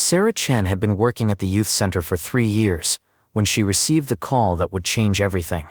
Sarah Chen had been working at the youth center for 3 years when she received the call that would change everything.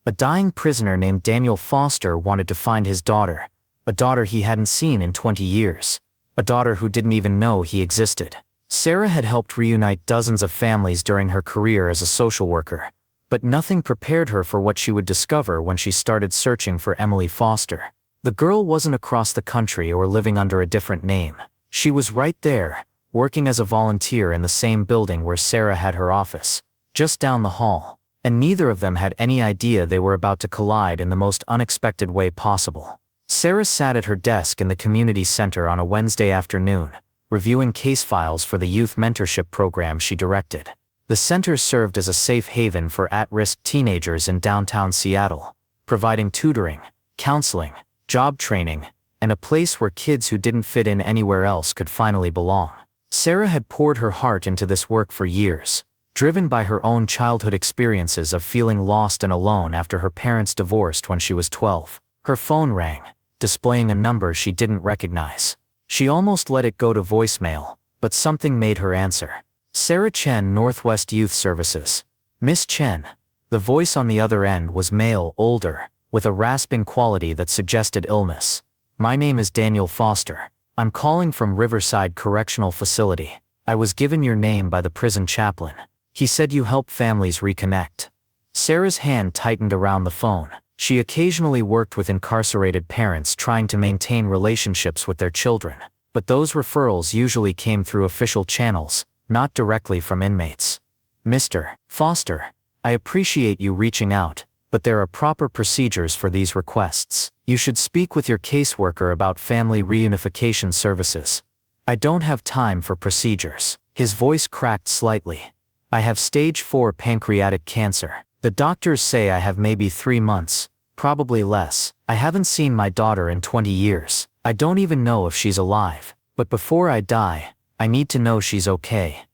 A dying prisoner named Daniel Foster wanted to find his daughter, a daughter he hadn't seen in 20 years, a daughter who didn't even know he existed. Sarah had helped reunite dozens of families during her career as a social worker, but nothing prepared her for what she would discover when she started searching for Emily Foster. The girl wasn't across the country or living under a different name. She was right there, working as a volunteer in the same building where Sarah had her office, just down the hall, and neither of them had any idea they were about to collide in the most unexpected way possible. Sarah sat at her desk in the community center on a Wednesday afternoon, reviewing case files for the youth mentorship program she directed. The center served as a safe haven for at-risk teenagers in downtown Seattle, providing tutoring, counseling, job training, and a place where kids who didn't fit in anywhere else could finally belong. Sarah had poured her heart into this work for years, driven by her own childhood experiences of feeling lost and alone after her parents divorced when she was 12. Her phone rang, displaying a number she didn't recognize. She almost let it go to voicemail, but something made her answer. Sarah Chen, Northwest Youth Services. Miss Chen. The voice on the other end was male, older, with a rasping quality that suggested illness. My name is Daniel Foster. I'm calling from Riverside Correctional Facility. I was given your name by the prison chaplain. He said you help families reconnect. Sarah's hand tightened around the phone. She occasionally worked with incarcerated parents trying to maintain relationships with their children, but those referrals usually came through official channels, not directly from inmates. Mr. Foster, I appreciate you reaching out, but there are proper procedures for these requests. You should speak with your caseworker about family reunification services. I don't have time for procedures. His voice cracked slightly. I have stage 4 pancreatic cancer. The doctors say I have maybe 3 months, probably less. I haven't seen my daughter in 20 years. I don't even know if she's alive. But before I die, I need to know she's okay.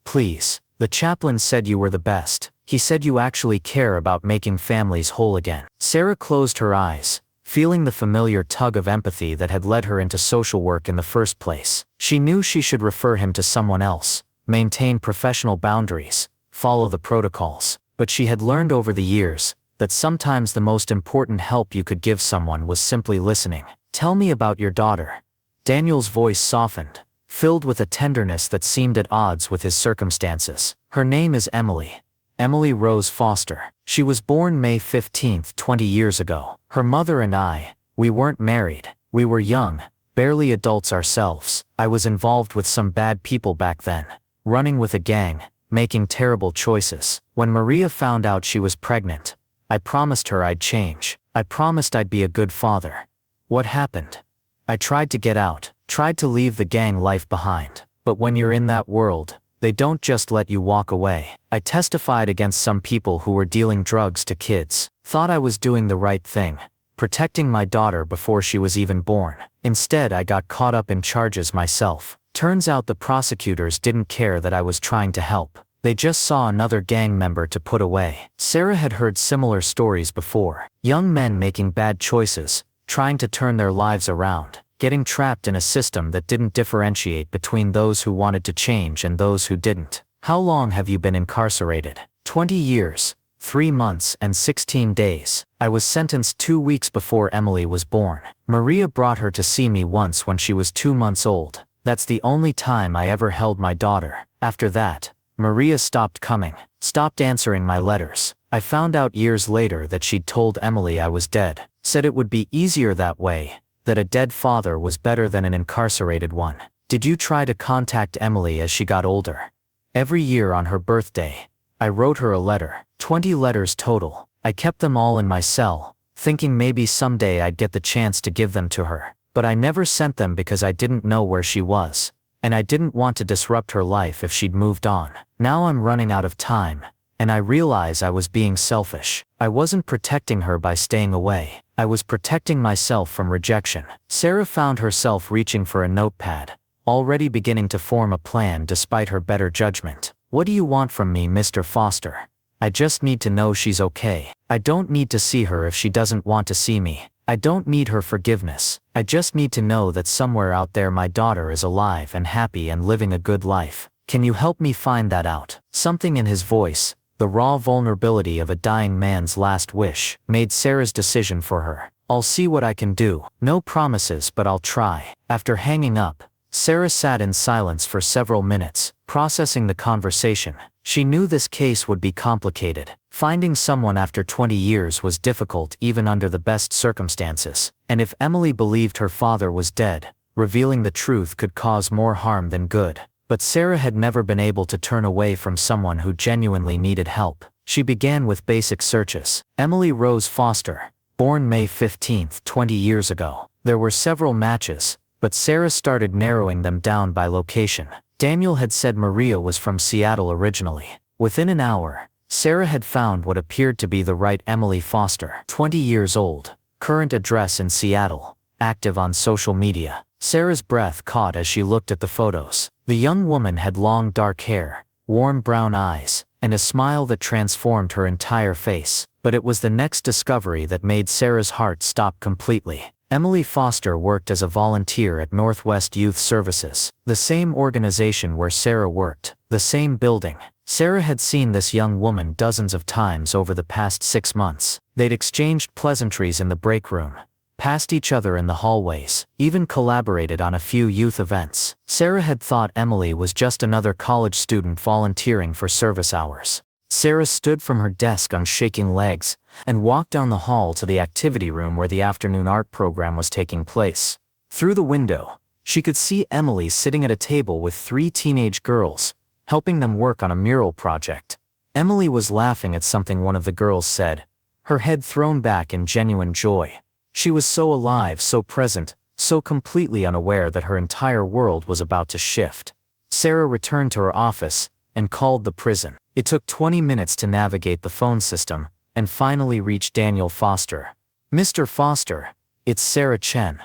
Please. The chaplain said you were the best. He said you actually care about making families whole again. Sarah closed her eyes, feeling the familiar tug of empathy that had led her into social work in the first place. She knew she should refer him to someone else, maintain professional boundaries, follow the protocols, but she had learned over the years that sometimes the most important help you could give someone was simply listening. Tell me about your daughter. Daniel's voice softened, filled with a tenderness that seemed at odds with his circumstances. Her name is Emily. Emily Rose Foster. She was born May 15, 20 years ago. Her mother and I, we weren't married. We were young, barely adults ourselves. I was involved with some bad people back then, running with a gang, making terrible choices. When Maria found out she was pregnant, I promised her I'd change. I promised I'd be a good father. What happened? I tried to get out, tried to leave the gang life behind. But when you're in that world, they don't just let you walk away. I testified against some people who were dealing drugs to kids. Thought I was doing the right thing, protecting my daughter before she was even born. Instead, I got caught up in charges myself. Turns out the prosecutors didn't care that I was trying to help. They just saw another gang member to put away. Sarah had heard similar stories before. Young men making bad choices, trying to turn their lives around, getting trapped in a system that didn't differentiate between those who wanted to change and those who didn't. How long have you been incarcerated? 20 years, 3 months and 16 days. I was sentenced 2 weeks before Emily was born. Maria brought her to see me once when she was 2 months old. That's the only time I ever held my daughter. After that, Maria stopped coming, stopped answering my letters. I found out years later that she'd told Emily I was dead, said it would be easier that way, that a dead father was better than an incarcerated one. Did you try to contact Emily as she got older? Every year on her birthday, I wrote her a letter, 20 letters total. I kept them all in my cell, thinking maybe someday I'd get the chance to give them to her. But I never sent them because I didn't know where she was, and I didn't want to disrupt her life if she'd moved on. Now I'm running out of time, and I realize I was being selfish. I wasn't protecting her by staying away. I was protecting myself from rejection. Sarah found herself reaching for a notepad, already beginning to form a plan despite her better judgment. What do you want from me, Mr. Foster? I just need to know she's okay. I don't need to see her if she doesn't want to see me. I don't need her forgiveness. I just need to know that somewhere out there my daughter is alive and happy and living a good life. Can you help me find that out? Something in his voice, the raw vulnerability of a dying man's last wish, made Sarah's decision for her. I'll see what I can do. No promises, but I'll try. After hanging up, Sarah sat in silence for several minutes, processing the conversation. She knew this case would be complicated. Finding someone after 20 years was difficult even under the best circumstances. And if Emily believed her father was dead, revealing the truth could cause more harm than good. But Sarah had never been able to turn away from someone who genuinely needed help. She began with basic searches. Emily Rose Foster, born May 15, 20 years ago. There were several matches, but Sarah started narrowing them down by location. Daniel had said Maria was from Seattle originally. Within an hour, Sarah had found what appeared to be the right Emily Foster, 20 years old, current address in Seattle, active on social media. Sarah's breath caught as she looked at the photos. The young woman had long dark hair, warm brown eyes, and a smile that transformed her entire face. But it was the next discovery that made Sarah's heart stop completely. Emily Foster worked as a volunteer at Northwest Youth Services, the same organization where Sarah worked, the same building. Sarah had seen this young woman dozens of times over the past 6 months. They'd exchanged pleasantries in the break room, passed each other in the hallways, even collaborated on a few youth events. Sarah had thought Emily was just another college student volunteering for service hours. Sarah stood from her desk on shaking legs and walked down the hall to the activity room where the afternoon art program was taking place. Through the window, she could see Emily sitting at a table with 3 teenage girls, helping them work on a mural project. Emily was laughing at something one of the girls said, her head thrown back in genuine joy. She was so alive, so present, so completely unaware that her entire world was about to shift. Sarah returned to her office and called the prison. It took 20 minutes to navigate the phone system and finally reach Daniel Foster. Mr. Foster, it's Sarah Chen.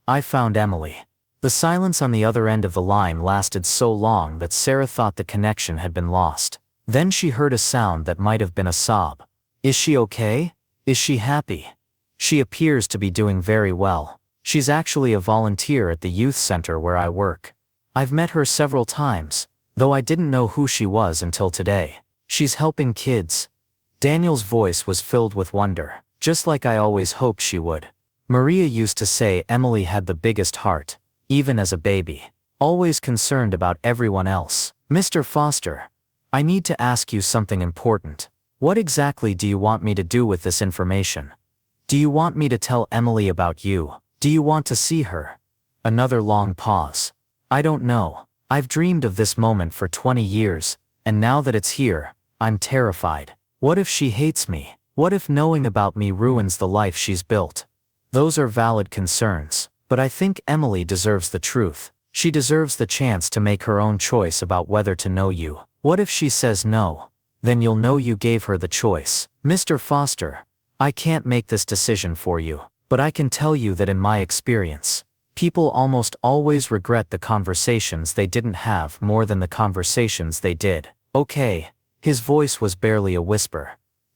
I found Emily. The silence on the other end of the line lasted so long that Sarah thought the connection had been lost. Then she heard a sound that might have been a sob. Is she okay? Is she happy? She appears to be doing very well. She's actually a volunteer at the youth center where I work. I've met her several times, though I didn't know who she was until today. She's helping kids. Daniel's voice was filled with wonder, just like I always hoped she would. Maria used to say Emily had the biggest heart, even as a baby, always concerned about everyone else. Mr. Foster, I need to ask you something important. What exactly do you want me to do with this information? Do you want me to tell Emily about you? Do you want to see her? Another long pause. I don't know. I've dreamed of this moment for 20 years, and now that it's here, I'm terrified. What if she hates me? What if knowing about me ruins the life she's built? Those are valid concerns, but I think Emily deserves the truth. She deserves the chance to make her own choice about whether to know you. What if she says no? Then you'll know you gave her the choice. Mr. Foster, I can't make this decision for you, but I can tell you that in my experience, people almost always regret the conversations they didn't have more than the conversations they did. Okay. His voice was barely a whisper.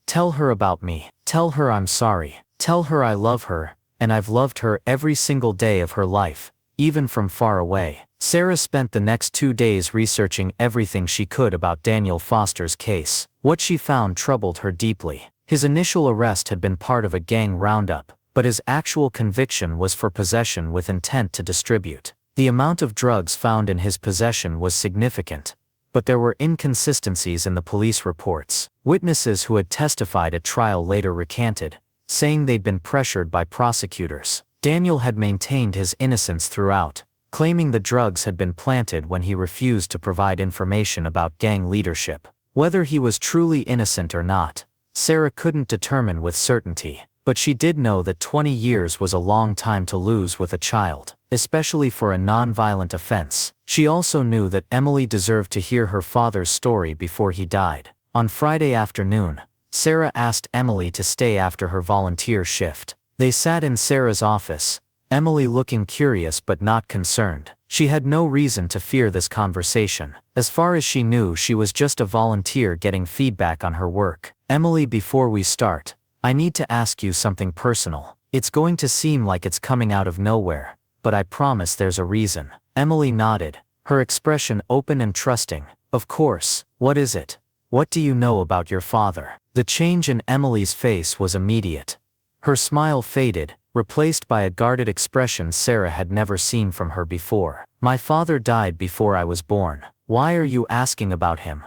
Tell her about me. Tell her I'm sorry. Tell her I love her, and I've loved her every single day of her life, even from far away. Sarah spent the next 2 days researching everything she could about Daniel Foster's case. What she found troubled her deeply. His initial arrest had been part of a gang roundup, but his actual conviction was for possession with intent to distribute. The amount of drugs found in his possession was significant, but there were inconsistencies in the police reports. Witnesses who had testified at trial later recanted, saying they'd been pressured by prosecutors. Daniel had maintained his innocence throughout, claiming the drugs had been planted when he refused to provide information about gang leadership. Whether he was truly innocent or not, Sarah couldn't determine with certainty, but she did know that 20 years was a long time to lose with a child, especially for a non-violent offense. She also knew that Emily deserved to hear her father's story before he died. On Friday afternoon, Sarah asked Emily to stay after her volunteer shift. They sat in Sarah's office, Emily looking curious but not concerned. She had no reason to fear this conversation. As far as she knew, she was just a volunteer getting feedback on her work. Emily, before we start, I need to ask you something personal. It's going to seem like it's coming out of nowhere, but I promise there's a reason. Emily nodded, her expression open and trusting. Of course, what is it? What do you know about your father? The change in Emily's face was immediate. Her smile faded, replaced by a guarded expression Sarah had never seen from her before. My father died before I was born. Why are you asking about him?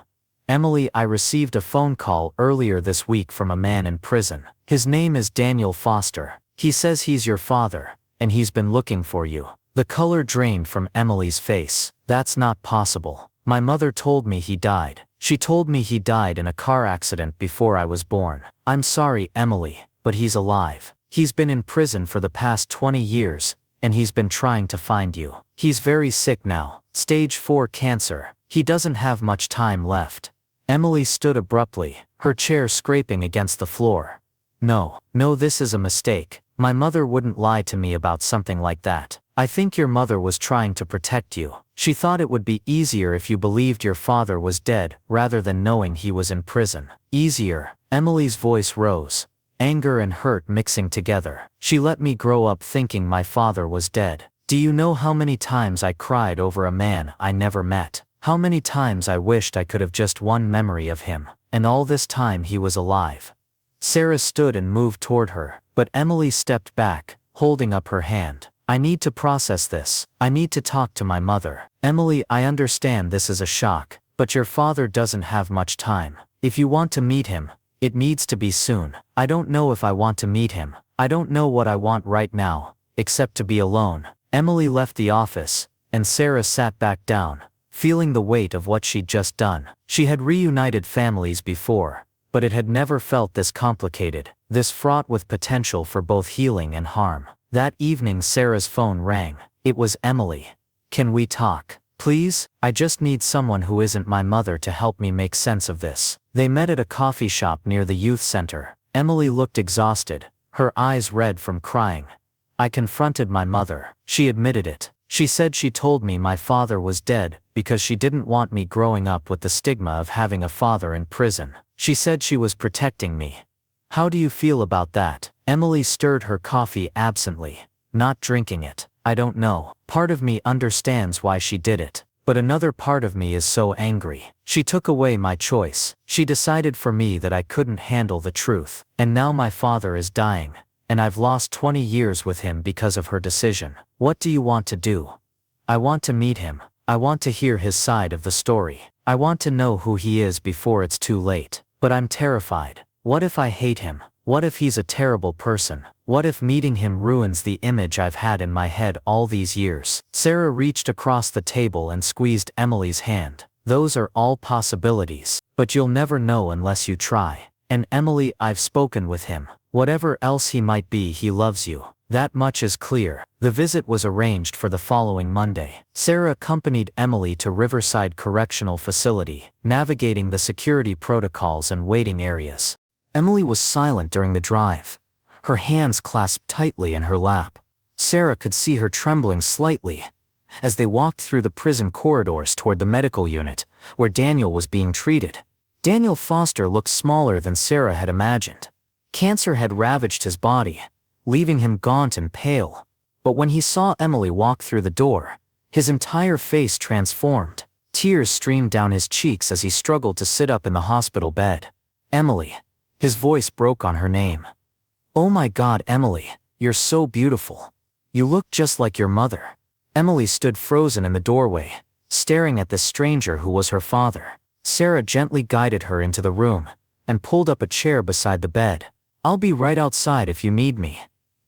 Emily, I received a phone call earlier this week from a man in prison. His name is Daniel Foster. He says he's your father, and he's been looking for you. The color drained from Emily's face. That's not possible. My mother told me he died. She told me he died in a car accident before I was born. I'm sorry, Emily, but he's alive. He's been in prison for the past 20 years, and he's been trying to find you. He's very sick now. Stage 4 cancer. He doesn't have much time left. Emily stood abruptly, her chair scraping against the floor. No, this is a mistake. My mother wouldn't lie to me about something like that. I think your mother was trying to protect you. She thought it would be easier if you believed your father was dead, rather than knowing he was in prison. Easier? Emily's voice rose, anger and hurt mixing together. She let me grow up thinking my father was dead. Do you know how many times I cried over a man I never met? How many times I wished I could have just one memory of him, and all this time he was alive. Sarah stood and moved toward her, but Emily stepped back, holding up her hand. I need to process this. I need to talk to my mother. Emily, I understand this is a shock, but your father doesn't have much time. If you want to meet him, it needs to be soon. I don't know if I want to meet him. I don't know what I want right now, except to be alone. Emily left the office, and Sarah sat back down, feeling the weight of what she'd just done. She had reunited families before, but it had never felt this complicated, this fraught with potential for both healing and harm. That evening Sarah's phone rang. It was Emily. Can we talk? Please? I just need someone who isn't my mother to help me make sense of this. They met at a coffee shop near the youth center. Emily looked exhausted, her eyes red from crying. I confronted my mother. She admitted it. She said she told me my father was dead because she didn't want me growing up with the stigma of having a father in prison. She said she was protecting me. How do you feel about that? Emily stirred her coffee absently, not drinking it. I don't know. Part of me understands why she did it, but another part of me is so angry. She took away my choice. She decided for me that I couldn't handle the truth. And now my father is dying, and I've lost 20 years with him because of her decision. What do you want to do? I want to meet him. I want to hear his side of the story. I want to know who he is before it's too late. But I'm terrified. What if I hate him? What if he's a terrible person? What if meeting him ruins the image I've had in my head all these years? Sarah reached across the table and squeezed Emily's hand. Those are all possibilities, but you'll never know unless you try. And Emily, I've spoken with him. Whatever else he might be, he loves you. That much is clear. The visit was arranged for the following Monday. Sarah accompanied Emily to Riverside Correctional Facility, navigating the security protocols and waiting areas. Emily was silent during the drive, her hands clasped tightly in her lap. Sarah could see her trembling slightly as they walked through the prison corridors toward the medical unit, where Daniel was being treated. Daniel Foster looked smaller than Sarah had imagined. Cancer had ravaged his body, leaving him gaunt and pale. But when he saw Emily walk through the door, his entire face transformed. Tears streamed down his cheeks as he struggled to sit up in the hospital bed. Emily. His voice broke on her name. Oh my God, Emily, you're so beautiful. You look just like your mother. Emily stood frozen in the doorway, staring at this stranger who was her father. Sarah gently guided her into the room and pulled up a chair beside the bed. I'll be right outside if you need me.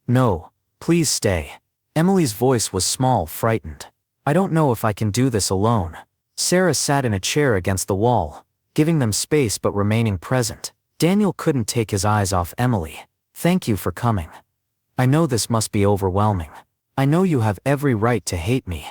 No, please stay. Emily's voice was small, frightened. I don't know if I can do this alone. Sarah sat in a chair against the wall, giving them space but remaining present. Daniel couldn't take his eyes off Emily. Thank you for coming. I know this must be overwhelming. I know you have every right to hate me.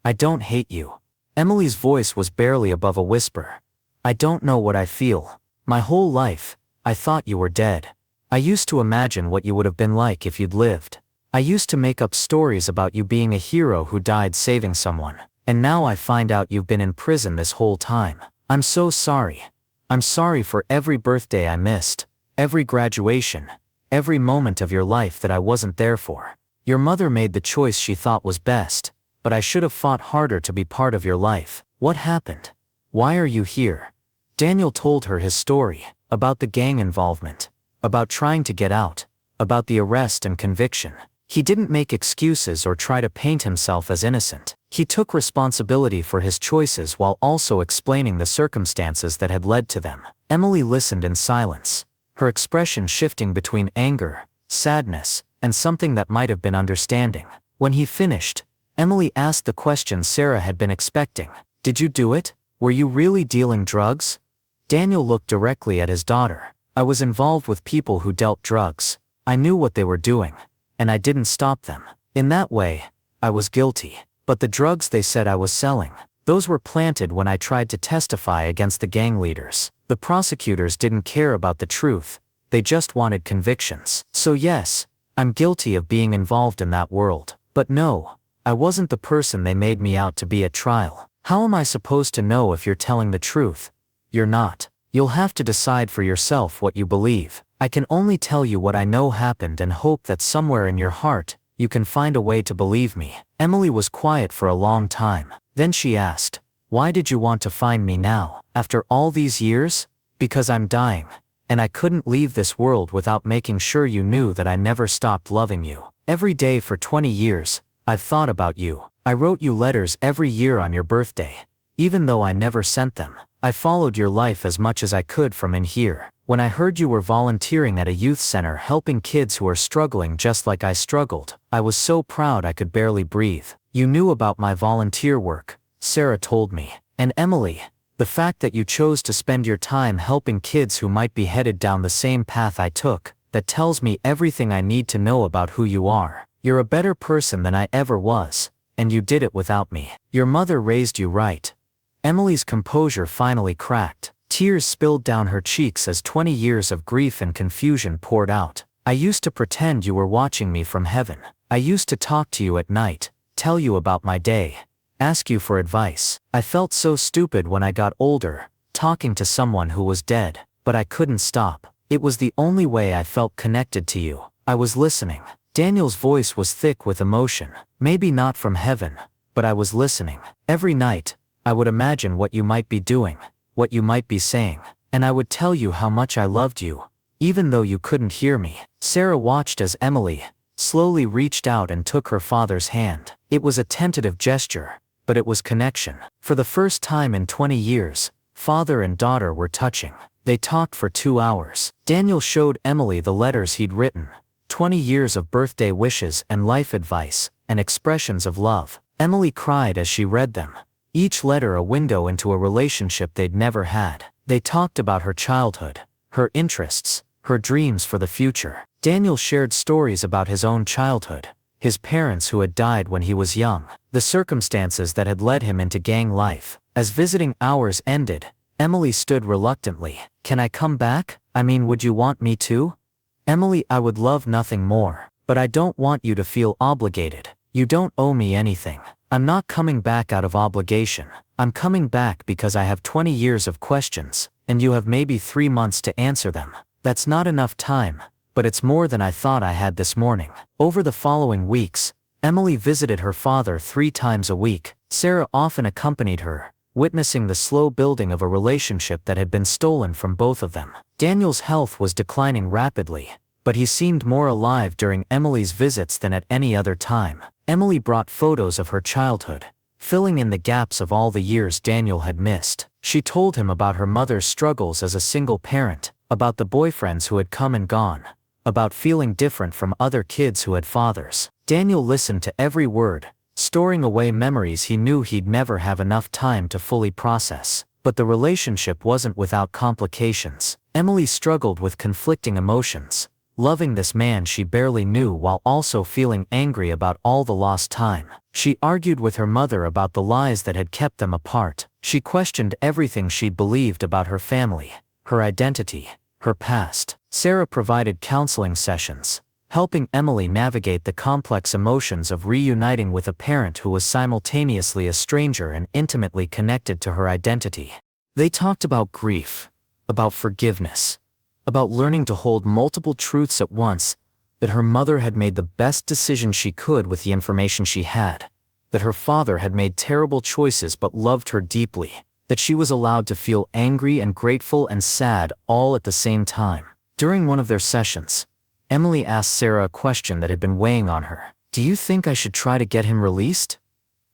I don't hate you. Emily's voice was barely above a whisper. I don't know what I feel. My whole life, I thought you were dead. I used to imagine what you would have been like if you'd lived. I used to make up stories about you being a hero who died saving someone. And now I find out you've been in prison this whole time. I'm so sorry. I'm sorry for every birthday I missed, every graduation, every moment of your life that I wasn't there for. Your mother made the choice she thought was best, but I should have fought harder to be part of your life. What happened? Why are you here? Daniel told her his story, about the gang involvement, about trying to get out, about the arrest and conviction. He didn't make excuses or try to paint himself as innocent. He took responsibility for his choices while also explaining the circumstances that had led to them. Emily listened in silence, her expression shifting between anger, sadness, and something that might have been understanding. When he finished, Emily asked the question Sarah had been expecting. Did you do it? Were you really dealing drugs? Daniel looked directly at his daughter. I was involved with people who dealt drugs. I knew what they were doing, and I didn't stop them. In that way, I was guilty. But the drugs they said I was selling, those were planted when I tried to testify against the gang leaders. The prosecutors didn't care about the truth, they just wanted convictions. So yes, I'm guilty of being involved in that world. But no, I wasn't the person they made me out to be at trial. How am I supposed to know if you're telling the truth? You're not. You'll have to decide for yourself what you believe. I can only tell you what I know happened and hope that somewhere in your heart, you can find a way to believe me. Emily was quiet for a long time. Then she asked, why did you want to find me now? After all these years? Because I'm dying, and I couldn't leave this world without making sure you knew that I never stopped loving you. Every day for 20 years, I've thought about you. I wrote you letters every year on your birthday. Even though I never sent them, I followed your life as much as I could from in here. When I heard you were volunteering at a youth center helping kids who are struggling just like I struggled, I was so proud I could barely breathe. You knew about my volunteer work, Sarah told me. And Emily, the fact that you chose to spend your time helping kids who might be headed down the same path I took, that tells me everything I need to know about who you are. You're a better person than I ever was, and you did it without me. Your mother raised you right. Emily's composure finally cracked. Tears spilled down her cheeks as 20 years of grief and confusion poured out. I used to pretend you were watching me from heaven. I used to talk to you at night, tell you about my day, ask you for advice. I felt so stupid when I got older, talking to someone who was dead, but I couldn't stop. It was the only way I felt connected to you. I was listening. Daniel's voice was thick with emotion. Maybe not from heaven, but I was listening. Every night, I would imagine what you might be doing, what you might be saying, and I would tell you how much I loved you, even though you couldn't hear me. Sarah watched as Emily slowly reached out and took her father's hand. It was a tentative gesture, but it was connection. For the first time in 20 years, father and daughter were touching. They talked for 2 hours. Daniel showed Emily the letters he'd written, 20 years of birthday wishes and life advice, and expressions of love. Emily cried as she read them. Each letter a window into a relationship they'd never had. They talked about her childhood, her interests, her dreams for the future. Daniel shared stories about his own childhood, his parents who had died when he was young, the circumstances that had led him into gang life. As visiting hours ended, Emily stood reluctantly. Can I come back? I mean, would you want me to? Emily, I would love nothing more, but I don't want you to feel obligated. You don't owe me anything. I'm not coming back out of obligation. I'm coming back because I have 20 years of questions, and you have maybe 3 months to answer them. That's not enough time, but it's more than I thought I had this morning. Over the following weeks, Emily visited her father 3 times a week. Sarah often accompanied her, witnessing the slow building of a relationship that had been stolen from both of them. Daniel's health was declining rapidly, but he seemed more alive during Emily's visits than at any other time. Emily brought photos of her childhood, filling in the gaps of all the years Daniel had missed. She told him about her mother's struggles as a single parent, about the boyfriends who had come and gone, about feeling different from other kids who had fathers. Daniel listened to every word, storing away memories he knew he'd never have enough time to fully process. But the relationship wasn't without complications. Emily struggled with conflicting emotions, loving this man she barely knew while also feeling angry about all the lost time. She argued with her mother about the lies that had kept them apart. She questioned everything she'd believed about her family, her identity, her past. Sarah provided counseling sessions, helping Emily navigate the complex emotions of reuniting with a parent who was simultaneously a stranger and intimately connected to her identity. They talked about grief, about forgiveness, about learning to hold multiple truths at once, that her mother had made the best decision she could with the information she had, that her father had made terrible choices but loved her deeply, that she was allowed to feel angry and grateful and sad all at the same time. During one of their sessions, Emily asked Sarah a question that had been weighing on her. Do you think I should try to get him released?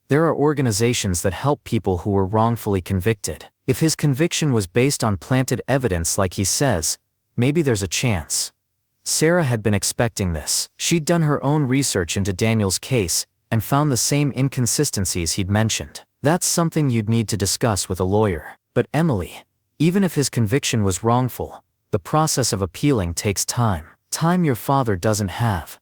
There are organizations that help people who were wrongfully convicted. If his conviction was based on planted evidence like he says, maybe there's a chance. Sarah had been expecting this. She'd done her own research into Daniel's case and found the same inconsistencies he'd mentioned. That's something you'd need to discuss with a lawyer. But Emily, even if his conviction was wrongful, the process of appealing takes time. Time your father doesn't have.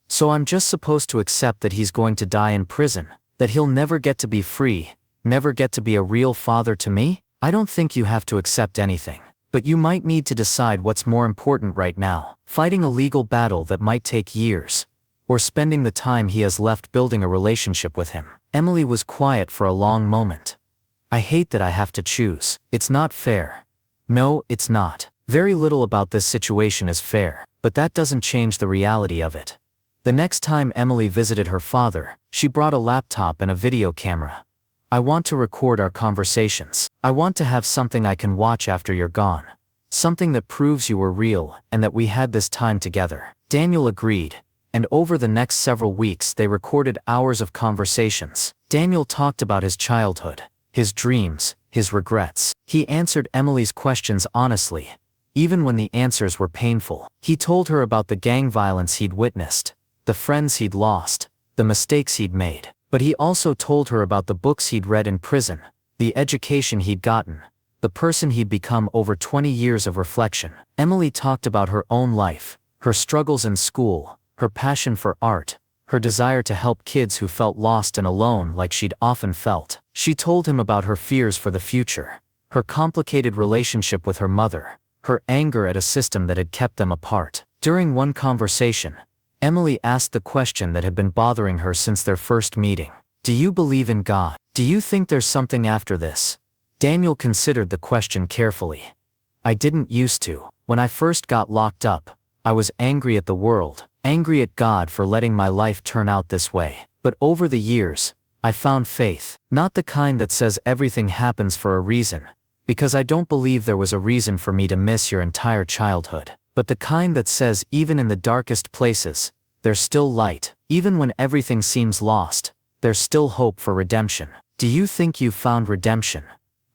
So I'm just supposed to accept that he's going to die in prison, that he'll never get to be free, never get to be a real father to me? I don't think you have to accept anything. But you might need to decide what's more important right now, fighting a legal battle that might take years, or spending the time he has left building a relationship with him. Emily was quiet for a long moment. I hate that I have to choose. It's not fair. No, it's not. Very little about this situation is fair, but that doesn't change the reality of it. The next time Emily visited her father, she brought a laptop and a video camera. I want to record our conversations. I want to have something I can watch after you're gone. Something that proves you were real and that we had this time together. Daniel agreed, and over the next several weeks they recorded hours of conversations. Daniel talked about his childhood, his dreams, his regrets. He answered Emily's questions honestly, even when the answers were painful. He told her about the gang violence he'd witnessed, the friends he'd lost, the mistakes he'd made. But he also told her about the books he'd read in prison, the education he'd gotten, the person he'd become over 20 years of reflection. Emily talked about her own life, her struggles in school, her passion for art, her desire to help kids who felt lost and alone like she'd often felt. She told him about her fears for the future, her complicated relationship with her mother, her anger at a system that had kept them apart. During one conversation, Emily asked the question that had been bothering her since their first meeting. Do you believe in God? Do you think there's something after this? Daniel considered the question carefully. I didn't used to. When I first got locked up, I was angry at the world, angry at God for letting my life turn out this way. But over the years, I found faith. Not the kind that says everything happens for a reason, because I don't believe there was a reason for me to miss your entire childhood. But the kind that says even in the darkest places, there's still light. Even when everything seems lost, there's still hope for redemption. Do you think you've found redemption?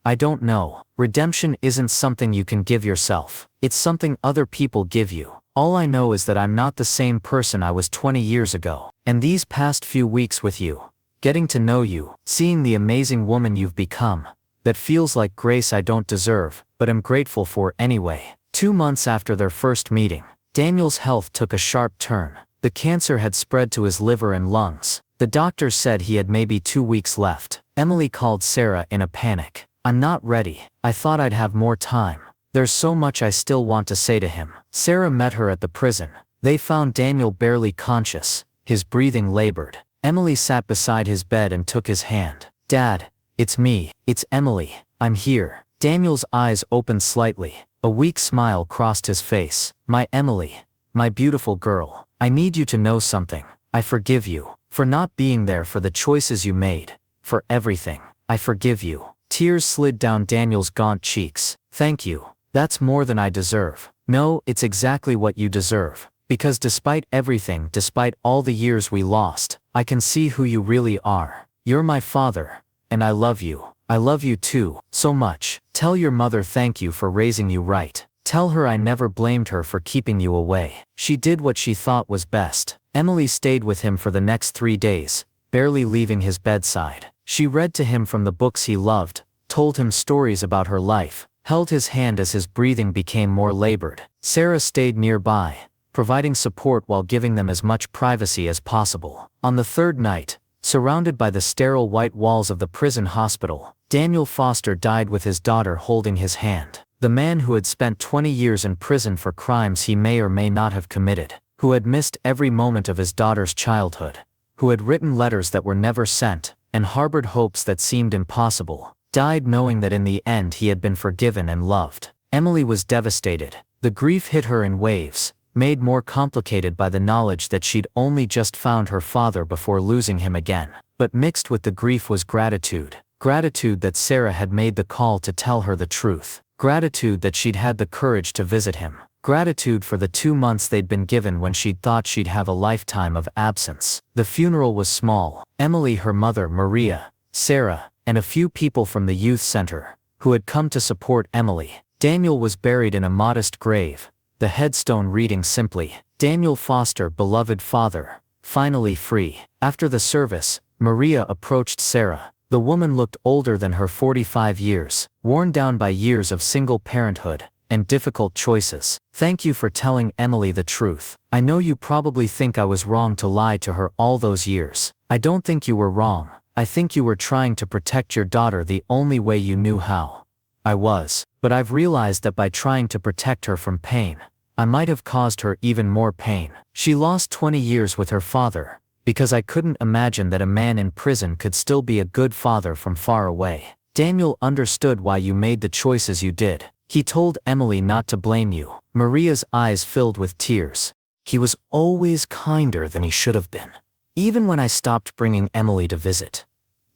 I don't know. Redemption isn't something you can give yourself. It's something other people give you. All I know is that I'm not the same person I was 20 years ago. And these past few weeks with you, getting to know you, seeing the amazing woman you've become, that feels like grace I don't deserve, but am grateful for anyway. 2 months after their first meeting, Daniel's health took a sharp turn. The cancer had spread to his liver and lungs. The doctors said he had maybe 2 weeks left. Emily called Sarah in a panic. I'm not ready. I thought I'd have more time. There's so much I still want to say to him. Sarah met her at the prison. They found Daniel barely conscious, his breathing labored. Emily sat beside his bed and took his hand. Dad, it's me. It's Emily. I'm here. Daniel's eyes opened slightly. A weak smile crossed his face. My Emily, my beautiful girl, I need you to know something. I forgive you for not being there, for the choices you made, for everything. I forgive you. Tears slid down Daniel's gaunt cheeks. Thank you. That's more than I deserve. No, it's exactly what you deserve. Because despite everything, despite all the years we lost, I can see who you really are. You're my father, and I love you. I love you too, so much. Tell your mother thank you for raising you right. Tell her I never blamed her for keeping you away. She did what she thought was best. Emily stayed with him for the next 3 days, barely leaving his bedside. She read to him from the books he loved, told him stories about her life, held his hand as his breathing became more labored. Sarah stayed nearby, providing support while giving them as much privacy as possible. On the 3rd night, surrounded by the sterile white walls of the prison hospital, Daniel Foster died with his daughter holding his hand. The man who had spent 20 years in prison for crimes he may or may not have committed, who had missed every moment of his daughter's childhood, who had written letters that were never sent, and harbored hopes that seemed impossible, died knowing that in the end he had been forgiven and loved. Emily was devastated. The grief hit her in waves, made more complicated by the knowledge that she'd only just found her father before losing him again. But mixed with the grief was gratitude. Gratitude that Sarah had made the call to tell her the truth. Gratitude that she'd had the courage to visit him. Gratitude for the 2 months they'd been given when she'd thought she'd have a lifetime of absence. The funeral was small. Emily, her mother, Maria, Sarah, and a few people from the youth center, who had come to support Emily. Daniel was buried in a modest grave, the headstone reading simply, "Daniel Foster, beloved father, finally free." After the service, Maria approached Sarah. The woman looked older than her 45 years, worn down by years of single parenthood and difficult choices. "Thank you for telling Emily the truth. I know you probably think I was wrong to lie to her all those years. I don't think you were wrong. I think you were trying to protect your daughter the only way you knew how. I was, but I've realized that by trying to protect her from pain, I might have caused her even more pain. She lost 20 years with her father, because I couldn't imagine that a man in prison could still be a good father from far away. Daniel understood why you made the choices you did. He told Emily not to blame you." Maria's eyes filled with tears. "He was always kinder than he should have been. Even when I stopped bringing Emily to visit.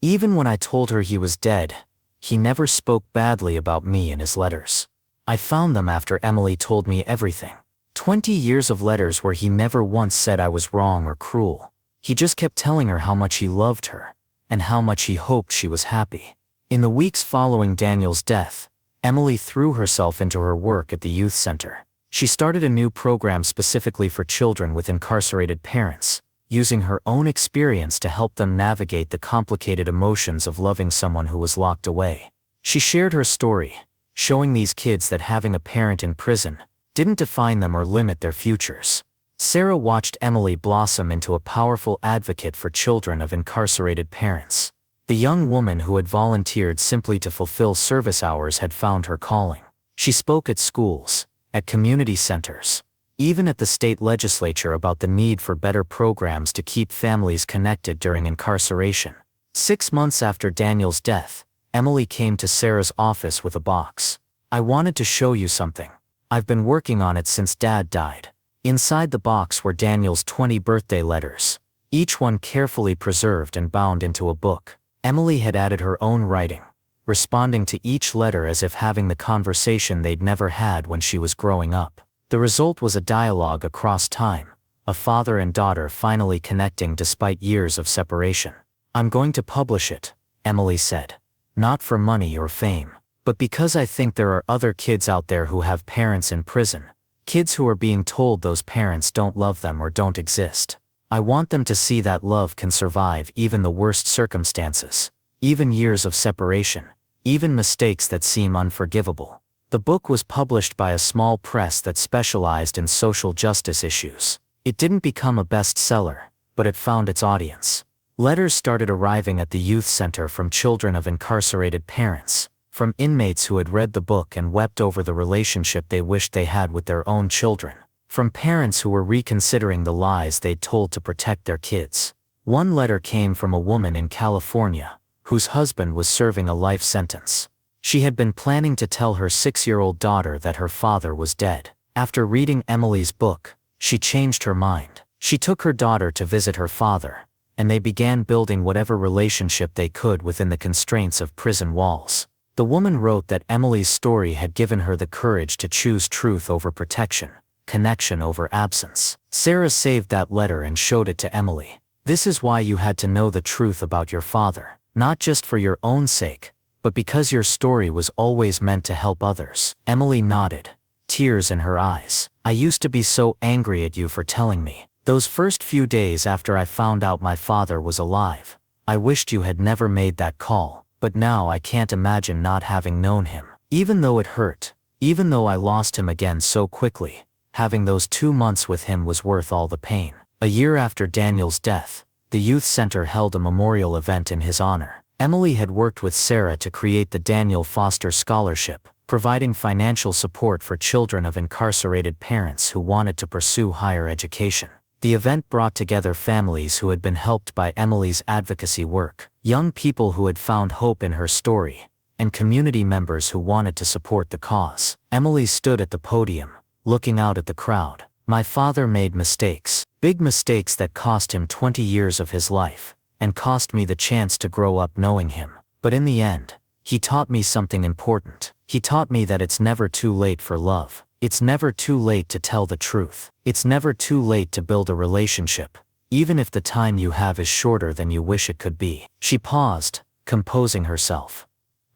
Even when I told her he was dead, he never spoke badly about me in his letters. I found them after Emily told me everything. 20 years of letters where he never once said I was wrong or cruel. He just kept telling her how much he loved her, and how much he hoped she was happy." In the weeks following Daniel's death, Emily threw herself into her work at the youth center. She started a new program specifically for children with incarcerated parents, using her own experience to help them navigate the complicated emotions of loving someone who was locked away. She shared her story, showing these kids that having a parent in prison didn't define them or limit their futures. Sarah watched Emily blossom into a powerful advocate for children of incarcerated parents. The young woman who had volunteered simply to fulfill service hours had found her calling. She spoke at schools, at community centers, even at the state legislature about the need for better programs to keep families connected during incarceration. 6 months after Daniel's death, Emily came to Sarah's office with a box. "I wanted to show you something. I've been working on it since Dad died." Inside the box were Daniel's 20 birthday letters, each one carefully preserved and bound into a book. Emily had added her own writing, responding to each letter as if having the conversation they'd never had when she was growing up. The result was a dialogue across time, a father and daughter finally connecting despite years of separation. "I'm going to publish it," Emily said. "Not for money or fame, but because I think there are other kids out there who have parents in prison, kids who are being told those parents don't love them or don't exist. I want them to see that love can survive even the worst circumstances, even years of separation, even mistakes that seem unforgivable." The book was published by a small press that specialized in social justice issues. It didn't become a bestseller, but it found its audience. Letters started arriving at the youth center from children of incarcerated parents, from inmates who had read the book and wept over the relationship they wished they had with their own children, from parents who were reconsidering the lies they'd told to protect their kids. One letter came from a woman in California, whose husband was serving a life sentence. She had been planning to tell her 6-year-old daughter that her father was dead. After reading Emily's book, she changed her mind. She took her daughter to visit her father, and they began building whatever relationship they could within the constraints of prison walls. The woman wrote that Emily's story had given her the courage to choose truth over protection, connection over absence. Sarah saved that letter and showed it to Emily. "This is why you had to know the truth about your father, not just for your own sake, but because your story was always meant to help others." Emily nodded, tears in her eyes. "I used to be so angry at you for telling me. Those first few days after I found out my father was alive, I wished you had never made that call, but now I can't imagine not having known him. Even though it hurt, even though I lost him again so quickly, having those 2 months with him was worth all the pain." A year after Daniel's death, the youth center held a memorial event in his honor. Emily had worked with Sarah to create the Daniel Foster Scholarship, providing financial support for children of incarcerated parents who wanted to pursue higher education. The event brought together families who had been helped by Emily's advocacy work, young people who had found hope in her story, and community members who wanted to support the cause. Emily stood at the podium, looking out at the crowd, My father made mistakes, big mistakes that cost him 20 years of his life, and cost me the chance to grow up knowing him. But in the end, he taught me something important. He taught me that it's never too late for love. It's never too late to tell the truth. It's never too late to build a relationship, even if the time you have is shorter than you wish it could be. She paused, composing herself.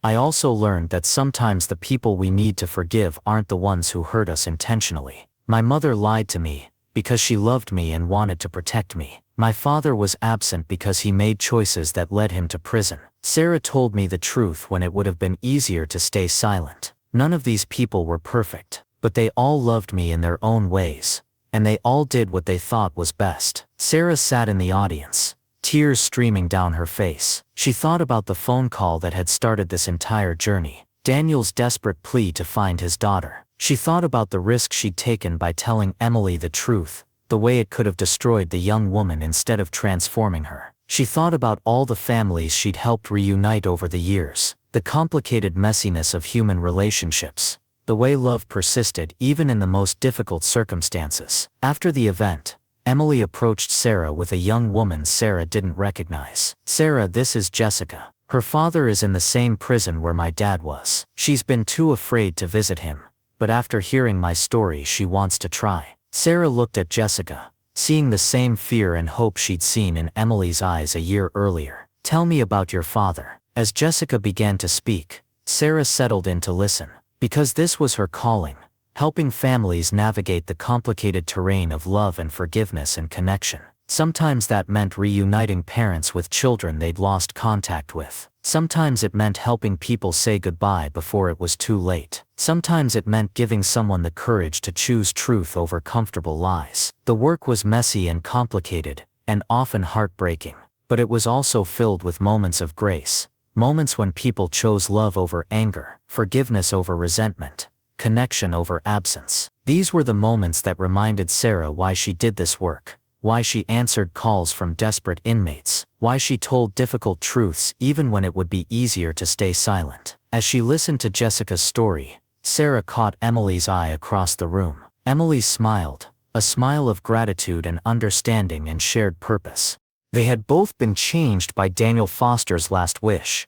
I also learned that sometimes the people we need to forgive aren't the ones who hurt us intentionally. My mother lied to me because she loved me and wanted to protect me. My father was absent because he made choices that led him to prison. Sarah told me the truth when it would have been easier to stay silent. None of these people were perfect, but they all loved me in their own ways, and they all did what they thought was best. Sarah sat in the audience, tears streaming down her face. She thought about the phone call that had started this entire journey, Daniel's desperate plea to find his daughter. She thought about the risk she'd taken by telling Emily the truth, the way it could have destroyed the young woman instead of transforming her. She thought about all the families she'd helped reunite over the years, the complicated messiness of human relationships, the way love persisted even in the most difficult circumstances. After the event, Emily approached Sarah with a young woman Sarah didn't recognize. "Sarah, this is Jessica. Her father is in the same prison where my dad was. She's been too afraid to visit him, but after hearing my story she wants to try." Sarah looked at Jessica, seeing the same fear and hope she'd seen in Emily's eyes a year earlier. "Tell me about your father." As Jessica began to speak, Sarah settled in to listen, because this was her calling, helping families navigate the complicated terrain of love and forgiveness and connection. Sometimes that meant reuniting parents with children they'd lost contact with. Sometimes it meant helping people say goodbye before it was too late. Sometimes it meant giving someone the courage to choose truth over comfortable lies. The work was messy and complicated, and often heartbreaking, but it was also filled with moments of grace, moments when people chose love over anger, forgiveness over resentment, connection over absence. These were the moments that reminded Sarah why she did this work, why she answered calls from desperate inmates, why she told difficult truths even when it would be easier to stay silent. As she listened to Jessica's story, Sarah caught Emily's eye across the room. Emily smiled, a smile of gratitude and understanding and shared purpose. They had both been changed by Daniel Foster's last wish.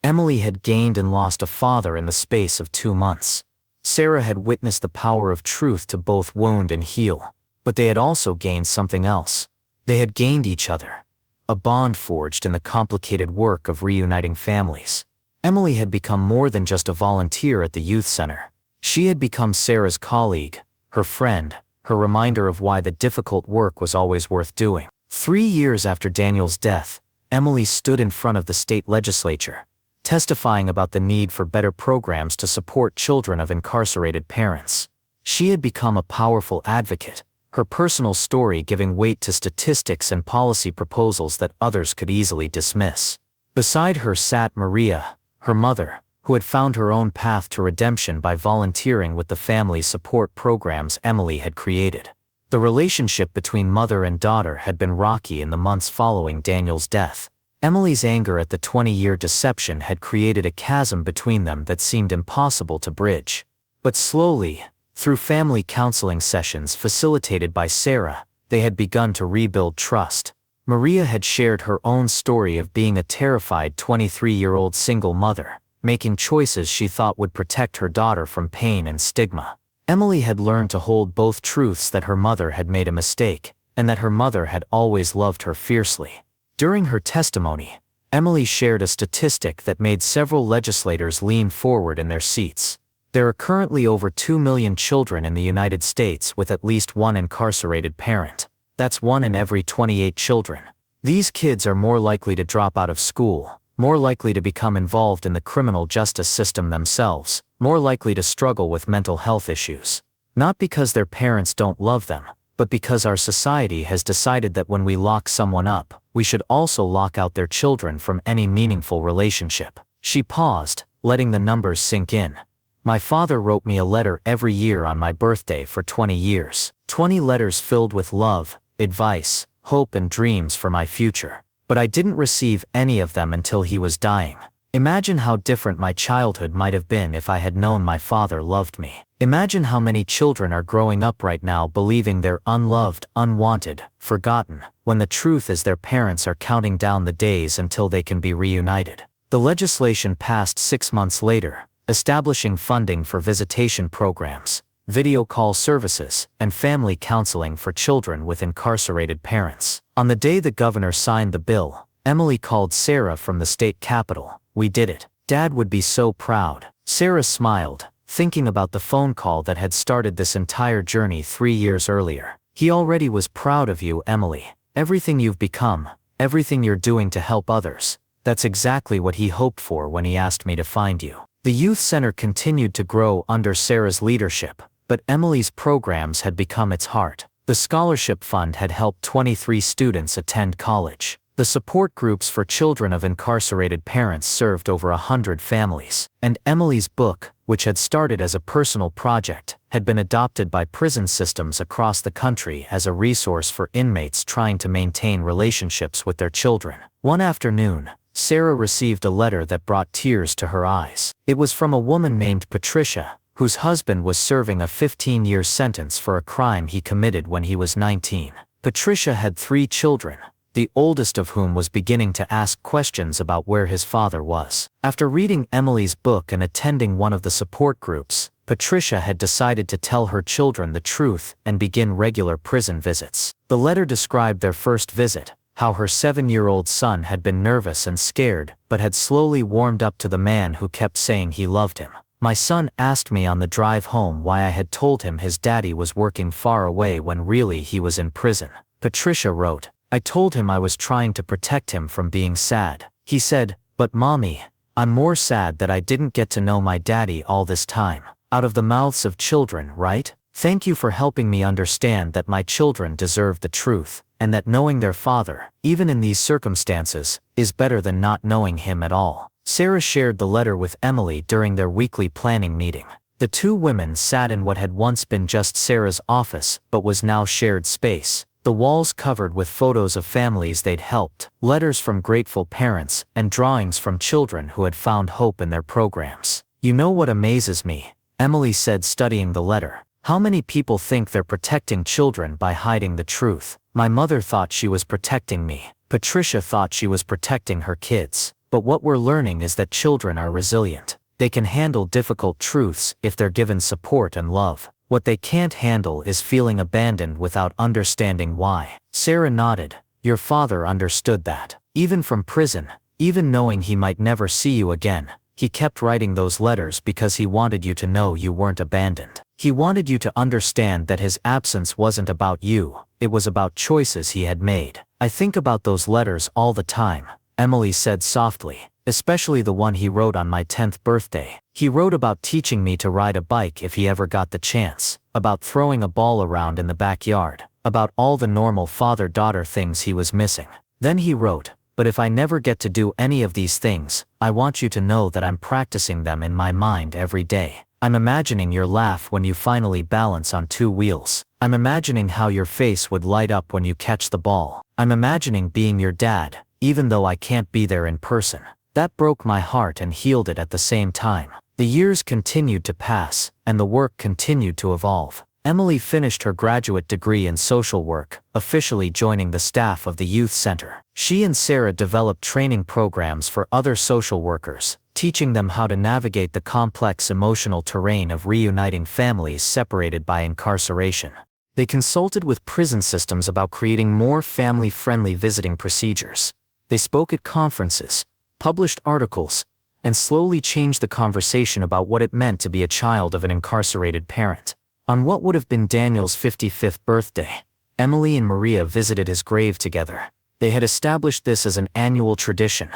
Emily had gained and lost a father in the space of 2 months. Sarah had witnessed the power of truth to both wound and heal. But they had also gained something else. They had gained each other, a bond forged in the complicated work of reuniting families. Emily had become more than just a volunteer at the youth center. She had become Sarah's colleague, her friend, her reminder of why the difficult work was always worth doing. 3 years after Daniel's death, Emily stood in front of the state legislature, testifying about the need for better programs to support children of incarcerated parents. She had become a powerful advocate, her personal story giving weight to statistics and policy proposals that others could easily dismiss. Beside her sat Maria, her mother, who had found her own path to redemption by volunteering with the family support programs Emily had created. The relationship between mother and daughter had been rocky in the months following Daniel's death. Emily's anger at the 20-year deception had created a chasm between them that seemed impossible to bridge. But slowly, through family counseling sessions facilitated by Sarah, they had begun to rebuild trust. Maria had shared her own story of being a terrified 23-year-old single mother, making choices she thought would protect her daughter from pain and stigma. Emily had learned to hold both truths: that her mother had made a mistake, and that her mother had always loved her fiercely. During her testimony, Emily shared a statistic that made several legislators lean forward in their seats. There are currently over 2 million children in the United States with at least one incarcerated parent. That's 1 in every 28 children. These kids are more likely to drop out of school, more likely to become involved in the criminal justice system themselves, more likely to struggle with mental health issues. Not because their parents don't love them, but because our society has decided that when we lock someone up, we should also lock out their children from any meaningful relationship. She paused, letting the numbers sink in. My father wrote me a letter every year on my birthday for 20 years. 20 letters filled with love, advice, hope and dreams for my future. But I didn't receive any of them until he was dying. Imagine how different my childhood might have been if I had known my father loved me. Imagine how many children are growing up right now believing they're unloved, unwanted, forgotten, when the truth is their parents are counting down the days until they can be reunited. The legislation passed 6 months later, establishing funding for visitation programs, video call services, and family counseling for children with incarcerated parents. On the day the governor signed the bill, Emily called Sarah from the state capitol. "We did it. Dad would be so proud." Sarah smiled, thinking about the phone call that had started this entire journey 3 years earlier. "He already was proud of you, Emily. Everything you've become, everything you're doing to help others. That's exactly what he hoped for when he asked me to find you." The youth center continued to grow under Sarah's leadership, but Emily's programs had become its heart. The scholarship fund had helped 23 students attend college. The support groups for children of incarcerated parents served over 100 families. And Emily's book, which had started as a personal project, had been adopted by prison systems across the country as a resource for inmates trying to maintain relationships with their children. One afternoon, Sarah received a letter that brought tears to her eyes. It was from a woman named Patricia, whose husband was serving a 15-year sentence for a crime he committed when he was 19. Patricia had 3 children, the oldest of whom was beginning to ask questions about where his father was. After reading Emily's book and attending one of the support groups, Patricia had decided to tell her children the truth and begin regular prison visits. The letter described their first visit, how her 7-year-old son had been nervous and scared, but had slowly warmed up to the man who kept saying he loved him. "My son asked me on the drive home why I had told him his daddy was working far away when really he was in prison," Patricia wrote. "I told him I was trying to protect him from being sad. He said, 'But mommy, I'm more sad that I didn't get to know my daddy all this time.' Out of the mouths of children, right? Thank you for helping me understand that my children deserve the truth, and that knowing their father, even in these circumstances, is better than not knowing him at all." Sarah shared the letter with Emily during their weekly planning meeting. The 2 women sat in what had once been just Sarah's office but was now shared space, the walls covered with photos of families they'd helped, letters from grateful parents, and drawings from children who had found hope in their programs. "You know what amazes me?" Emily said, studying the letter. "How many people think they're protecting children by hiding the truth? My mother thought she was protecting me. Patricia thought she was protecting her kids. But what we're learning is that children are resilient. They can handle difficult truths if they're given support and love. What they can't handle is feeling abandoned without understanding why." Sarah nodded. "Your father understood that. Even from prison, even knowing he might never see you again, he kept writing those letters because he wanted you to know you weren't abandoned. He wanted you to understand that his absence wasn't about you, it was about choices he had made. I think about those letters all the time," Emily said softly, "especially the one he wrote on my 10th birthday. He wrote about teaching me to ride a bike if he ever got the chance, about throwing a ball around in the backyard, about all the normal father-daughter things he was missing. Then he wrote, 'But if I never get to do any of these things, I want you to know that I'm practicing them in my mind every day. I'm imagining your laugh when you finally balance on 2 wheels. I'm imagining how your face would light up when you catch the ball. I'm imagining being your dad, even though I can't be there in person.' That broke my heart and healed it at the same time." The years continued to pass, and the work continued to evolve. Emily finished her graduate degree in social work, officially joining the staff of the youth center. She and Sarah developed training programs for other social workers, teaching them how to navigate the complex emotional terrain of reuniting families separated by incarceration. They consulted with prison systems about creating more family-friendly visiting procedures. They spoke at conferences, published articles, and slowly changed the conversation about what it meant to be a child of an incarcerated parent. On what would have been Daniel's 55th birthday, Emily and Maria visited his grave together. They had established this as an annual tradition,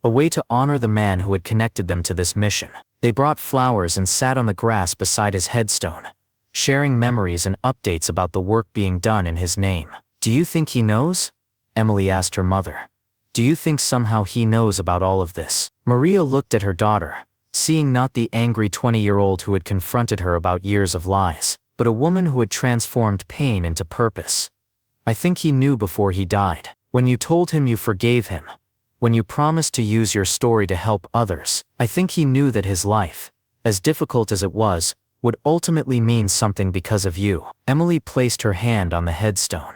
a way to honor the man who had connected them to this mission. They brought flowers and sat on the grass beside his headstone, sharing memories and updates about the work being done in his name. "Do you think he knows?" Emily asked her mother. "Do you think somehow he knows about all of this?" Maria looked at her daughter, seeing not the angry 20-year-old who had confronted her about years of lies, but a woman who had transformed pain into purpose. "I think he knew before he died. When you told him you forgave him, when you promised to use your story to help others. I think he knew that his life, as difficult as it was, would ultimately mean something because of you. Emily placed her hand on the headstone.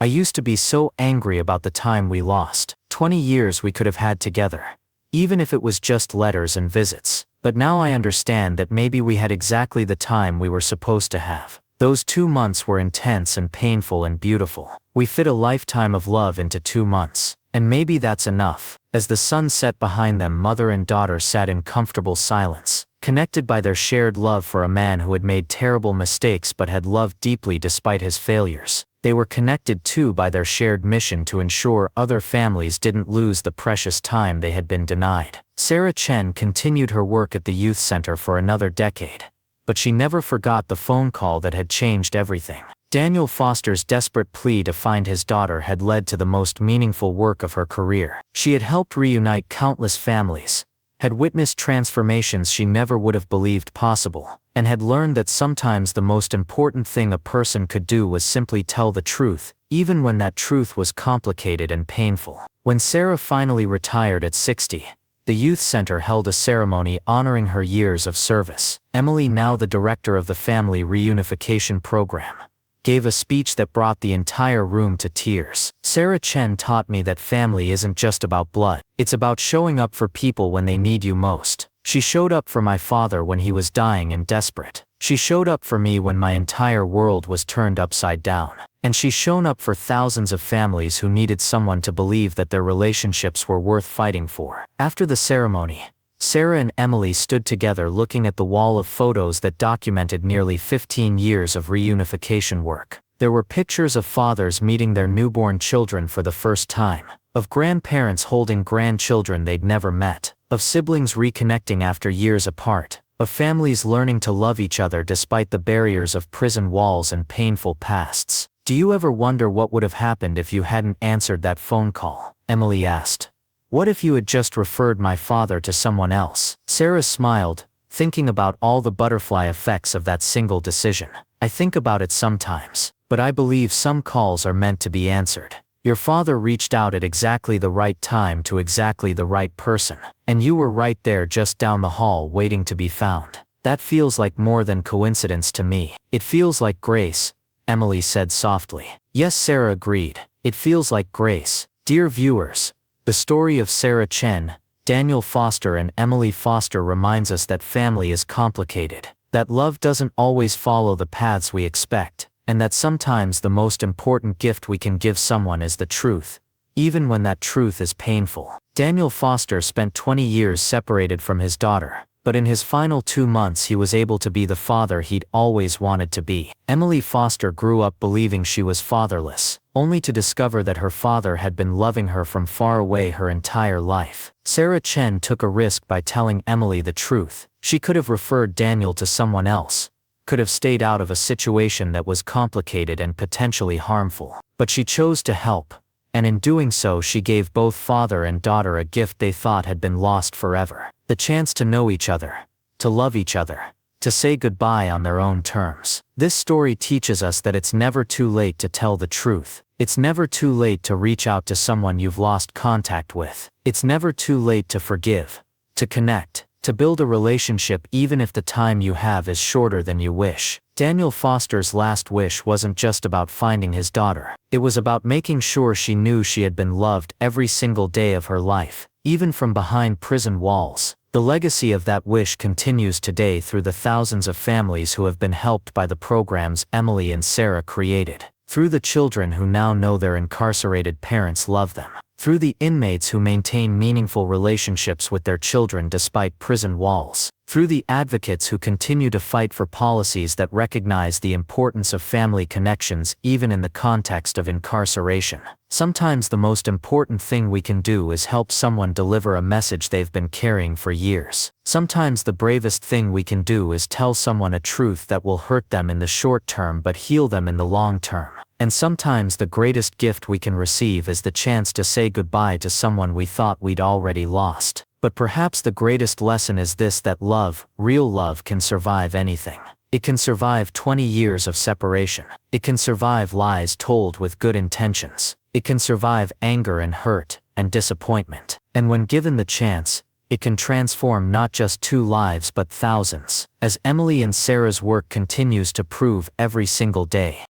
I used to be so angry about the time we lost. 20 years we could have had together. Even if it was just letters and visits. But now I understand that maybe we had exactly the time we were supposed to have. Those 2 months were intense and painful and beautiful. We fit a lifetime of love into 2 months. And maybe that's enough. As the sun set behind them, mother and daughter sat in comfortable silence, connected by their shared love for a man who had made terrible mistakes but had loved deeply despite his failures. They were connected too by their shared mission to ensure other families didn't lose the precious time they had been denied. Sarah Chen continued her work at the youth center for another decade, but she never forgot the phone call that had changed everything. Daniel Foster's desperate plea to find his daughter had led to the most meaningful work of her career. She had helped reunite countless families, had witnessed transformations she never would have believed possible, and had learned that sometimes the most important thing a person could do was simply tell the truth, even when that truth was complicated and painful. When Sarah finally retired at 60, the youth center held a ceremony honoring her years of service. Emily, now the director of the family reunification program, gave a speech that brought the entire room to tears. Sarah Chen taught me that family isn't just about blood. It's about showing up for people when they need you most. She showed up for my father when he was dying and desperate. She showed up for me when my entire world was turned upside down. And she's shown up for thousands of families who needed someone to believe that their relationships were worth fighting for. After the ceremony, Sarah and Emily stood together looking at the wall of photos that documented nearly 15 years of reunification work. There were pictures of fathers meeting their newborn children for the first time, of grandparents holding grandchildren they'd never met, of siblings reconnecting after years apart, of families learning to love each other despite the barriers of prison walls and painful pasts. Do you ever wonder what would have happened if you hadn't answered that phone call? Emily asked. What if you had just referred my father to someone else? Sarah smiled, thinking about all the butterfly effects of that single decision. I think about it sometimes, but I believe some calls are meant to be answered. Your father reached out at exactly the right time to exactly the right person, and you were right there just down the hall waiting to be found. That feels like more than coincidence to me. It feels like grace, Emily said softly. Yes, Sarah agreed. It feels like grace. Dear viewers, the story of Sarah Chen, Daniel Foster and Emily Foster reminds us that family is complicated, that love doesn't always follow the paths we expect, and that sometimes the most important gift we can give someone is the truth, even when that truth is painful. Daniel Foster spent 20 years separated from his daughter, but in his final 2 months he was able to be the father he'd always wanted to be. Emily Foster grew up believing she was fatherless, only to discover that her father had been loving her from far away her entire life. Sarah Chen took a risk by telling Emily the truth. She could have referred Daniel to someone else, could have stayed out of a situation that was complicated and potentially harmful. But she chose to help, and in doing so she gave both father and daughter a gift they thought had been lost forever. The chance to know each other, to love each other, to say goodbye on their own terms. This story teaches us that it's never too late to tell the truth. It's never too late to reach out to someone you've lost contact with. It's never too late to forgive, to connect, to build a relationship even if the time you have is shorter than you wish. Daniel Foster's last wish wasn't just about finding his daughter. It was about making sure she knew she had been loved every single day of her life, even from behind prison walls. The legacy of that wish continues today through the thousands of families who have been helped by the programs Emily and Sarah created, through the children who now know their incarcerated parents love them, through the inmates who maintain meaningful relationships with their children despite prison walls, through the advocates who continue to fight for policies that recognize the importance of family connections even in the context of incarceration. Sometimes the most important thing we can do is help someone deliver a message they've been carrying for years. Sometimes the bravest thing we can do is tell someone a truth that will hurt them in the short term but heal them in the long term. And sometimes the greatest gift we can receive is the chance to say goodbye to someone we thought we'd already lost. But perhaps the greatest lesson is this: that love, real love, can survive anything. It can survive 20 years of separation. It can survive lies told with good intentions. It can survive anger and hurt, and disappointment. And when given the chance, it can transform not just 2 lives but thousands, as Emily and Sarah's work continues to prove every single day.